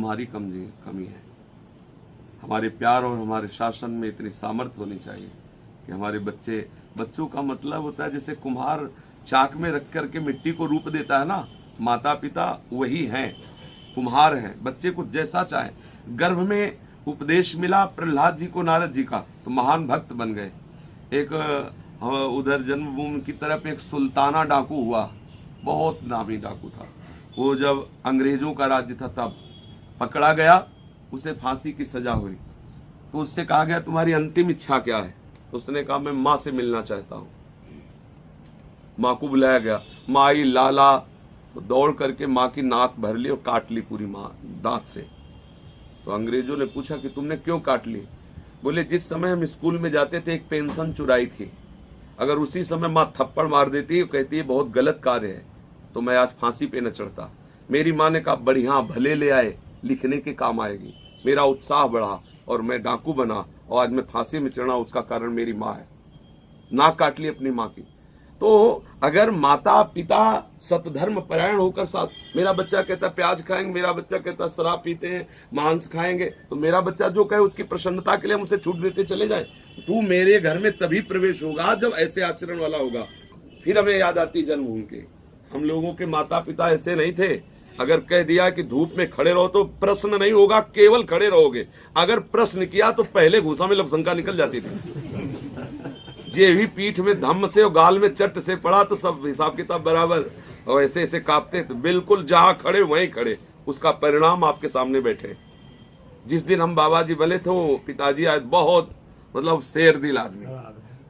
हमारी कमी है। हमारे प्यार और हमारे शासन में इतनी सामर्थ्य होनी चाहिए कि हमारे बच्चों का मतलब होता है जैसे कुम्हार चाक में रख करके मिट्टी को रूप देता है ना, माता पिता वही हैं, कुम्हार हैं। बच्चे को जैसा चाहे, गर्भ में उपदेश मिला प्रहलाद जी को नारद जी का तो महान भक्त बन गए। एक उधर जन्मभूमि की तरफ एक सुल्ताना डाकू हुआ, बहुत नामी डाकू था। वो जब अंग्रेजों का राज्य था तब पकड़ा गया, उसे फांसी की सजा हुई। तो उससे कहा गया तुम्हारी अंतिम इच्छा क्या है? तो उसने कहा मैं माँ से मिलना चाहता हूँ। माँ को बुलाया गया, माँ आई लाला, तो दौड़ करके माँ की नाक भर ली और काट ली पूरी माँ दांत से। तो अंग्रेजों ने पूछा कि तुमने क्यों काट ली? बोले जिस समय हम स्कूल में जाते थे एक पेंशन चुराई थी, अगर उसी समय माँ थप्पड़ मार देती, कहती है बहुत गलत कार्य है, तो मैं आज फांसी पे न चढ़ता। मेरी माँ ने कहा बढ़िया, भले ले आए, लिखने के काम आएगी। मेरा उत्साह बढ़ा और मैं डाकू बना और आज मैं फांसी में चढ़ा, उसका कारण मेरी माँ है। नाक काट ली अपनी माँ की। तो अगर माता पिता सतधर्म परायण होकर साथ, मेरा बच्चा कहता प्याज खाएंगे, मेरा बच्चा कहता शराब पीते हैं, मांस खाएंगे, तो मेरा बच्चा जो कहे उसकी प्रसन्नता के लिए हम उसे छूट देते चले जाए। तू मेरे घर में तभी प्रवेश होगा जब ऐसे आचरण वाला होगा। फिर हमें याद आती जन्मभूमि की, हम लोगों के माता पिता ऐसे नहीं थे। अगर कह दिया कि धूप में खड़े रहो तो प्रश्न नहीं होगा, केवल खड़े रहोगे। अगर प्रश्न किया तो पहले घूसा में लपशंका निकल जाती थी। जे भी पीठ में धम्म से और गाल में चट से पड़ा तो सब हिसाब किताब बराबर, और ऐसे ऐसे कांपते। तो बिल्कुल जहां खड़े वहीं खड़े, उसका परिणाम आपके सामने बैठे। जिस दिन हम बाबा जी बने थे वो पिताजी आज बहुत मतलब शेर दिल आदमी,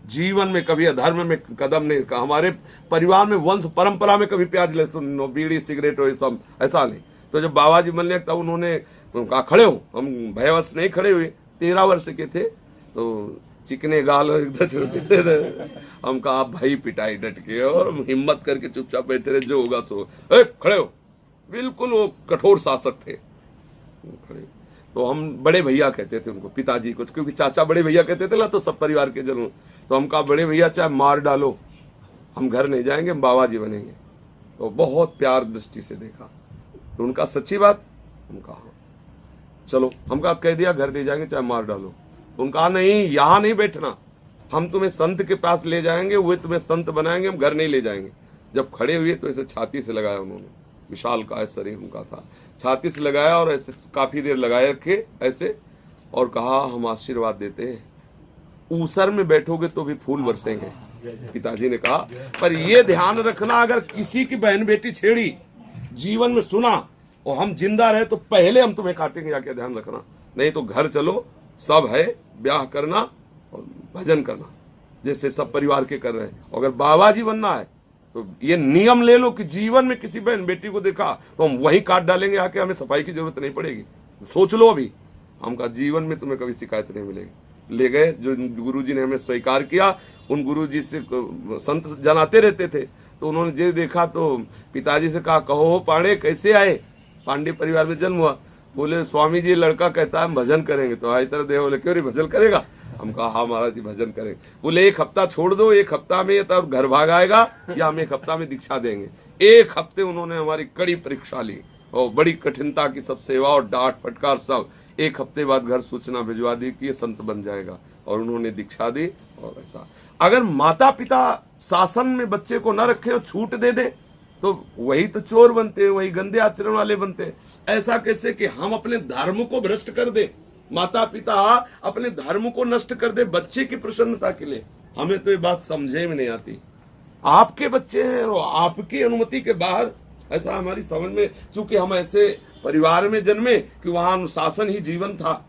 जीवन में कभी अधर्म में कदम नहीं रखा। हमारे परिवार में वंश परंपरा में कभी प्याज लहसुन बीड़ी सिगरेट और सब ऐसा नहीं। तो जब बाबा जी बनने तब उन्होंने कहा खड़े हो, हम भयवश नहीं खड़े हुए। 13 वर्ष के थे तो चिकने गाल और हम कहा भाई पिटाई डट के, और हिम्मत करके चुपचाप बैठे रहे, जो होगा सो। खड़े हो, बिल्कुल वो कठोर शासक थे। खड़े तो हम बड़े भैया कहते थे उनको, पिताजी को, क्योंकि चाचा बड़े भैया कहते थे ना, तो सब परिवार के जन्म। तो हम कहा बड़े भैया चाहे मार डालो, हम घर नहीं जाएंगे, हम बाबा जी बनेंगे। तो बहुत प्यार दृष्टि से देखा। तो उनका सच्ची बात, हम कहा चलो, हम कहा कह दिया घर नहीं जाएंगे चाहे मार डालो। उनका नहीं, यहां नहीं बैठना, हम तुम्हें संत के पास ले जाएंगे, वे तुम्हें संत बनाएंगे, हम घर नहीं ले जाएंगे। जब खड़े हुए तो ऐसे छाती से लगाया उन्होंने, विशाल का शरीर उनका था, छाती से लगाया और ऐसे काफी देर लगाए रखे ऐसे, और कहा हम आशीर्वाद देते हैं, ऊसर में बैठोगे तो भी फूल बरसेंगे। पिताजी ने कहा पर ये ध्यान रखना, अगर किसी की बहन बेटी छेड़ी, जीवन में सुना और हम जिंदा रहे तो पहले हम तुम्हें काटेंगे, जाके ध्यान रखना। नहीं तो घर चलो, सब है, ब्याह करना और भजन करना जैसे सब परिवार के कर रहे हैं। अगर बाबा जी बनना है तो ये नियम ले लो कि जीवन में किसी बहन बेटी को देखा तो हम वहीं काट डालेंगे आके, हमें सफाई की जरूरत नहीं पड़ेगी। सोच लो अभी, हम कहा जीवन में तुम्हें कभी शिकायत नहीं मिलेगी। ले गए, जो गुरुजी ने हमें स्वीकार किया, उन गुरुजी से संत जनाते रहते थे। तो उन्होंने जे देखा तो पिताजी से कहा कहो पांडे कैसे आए? पांडे परिवार में जन्म हुआ। बोले स्वामी जी लड़का कहता है हम भजन करेंगे। तो आई तरह देव बोले क्यों रे भजन करेगा? हम कहा हाँ महाराज जी भजन करेंगे। बोले एक हफ्ता छोड़ दो, एक हफ्ता में तब घर भाग आएगा या हम एक हफ्ता में दीक्षा देंगे। एक हफ्ते उन्होंने हमारी कड़ी परीक्षा ली और बड़ी कठिनता की सब सेवा और डांट फटकार सब। एक हफ्ते बाद घर सूचना भिजवा दी कि ये संत बन जाएगा, और उन्होंने दीक्षा दी। और ऐसा अगर माता पिता शासन में बच्चे को न रखे और छूट दे दे तो वही तो चोर बनते हैं, वही गंदे आचरण वाले बनते हैं। ऐसा कैसे कि हम अपने धर्म को भ्रष्ट कर दे, माता पिता अपने धर्म को नष्ट कर दे बच्चे की प्रसन्नता के लिए? हमें तो ये बात समझे में नहीं आती। आपके बच्चे हैं और आपकी अनुमति के बाहर, ऐसा हमारी समझ में, चूंकि हम ऐसे परिवार में जन्मे कि वहां अनुशासन ही जीवन था,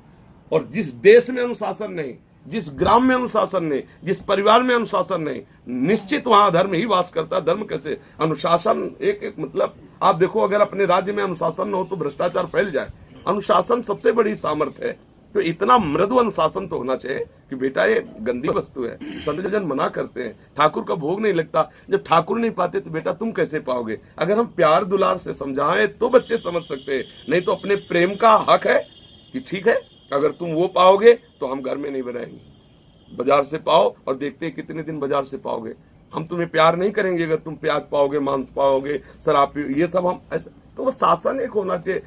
और जिस देश में अनुशासन नहीं, जिस ग्राम में अनुशासन नहीं, जिस परिवार में अनुशासन नहीं, निश्चित वहां धर्म ही वास करता। धर्म कैसे? अनुशासन एक मतलब आप देखो, अगर अपने राज्य में अनुशासन न हो तो भ्रष्टाचार फैल जाए। अनुशासन सबसे बड़ी सामर्थ्य है। तो इतना मृदु अनुशासन तो होना चाहिए कि बेटा ये गंदी वस्तु है, संत जन मना करते हैं, ठाकुर का भोग नहीं लगता। जब ठाकुर नहीं पाते तो बेटा तुम कैसे पाओगे? अगर हम प्यार दुलार से समझाएं तो बच्चे समझ सकते हैं, नहीं तो अपने प्रेम का हक है कि ठीक है अगर तुम वो पाओगे तो हम घर में नहीं बनाएंगे, बाजार से पाओ, और देखते हैं कितने दिन बाजार से पाओगे। हम तुम्हें प्यार नहीं करेंगे अगर तुम प्याज पाओगे, मांस पाओगे, शराब, ये सब हम ऐसा। तो वो शासन एक होना चाहिए।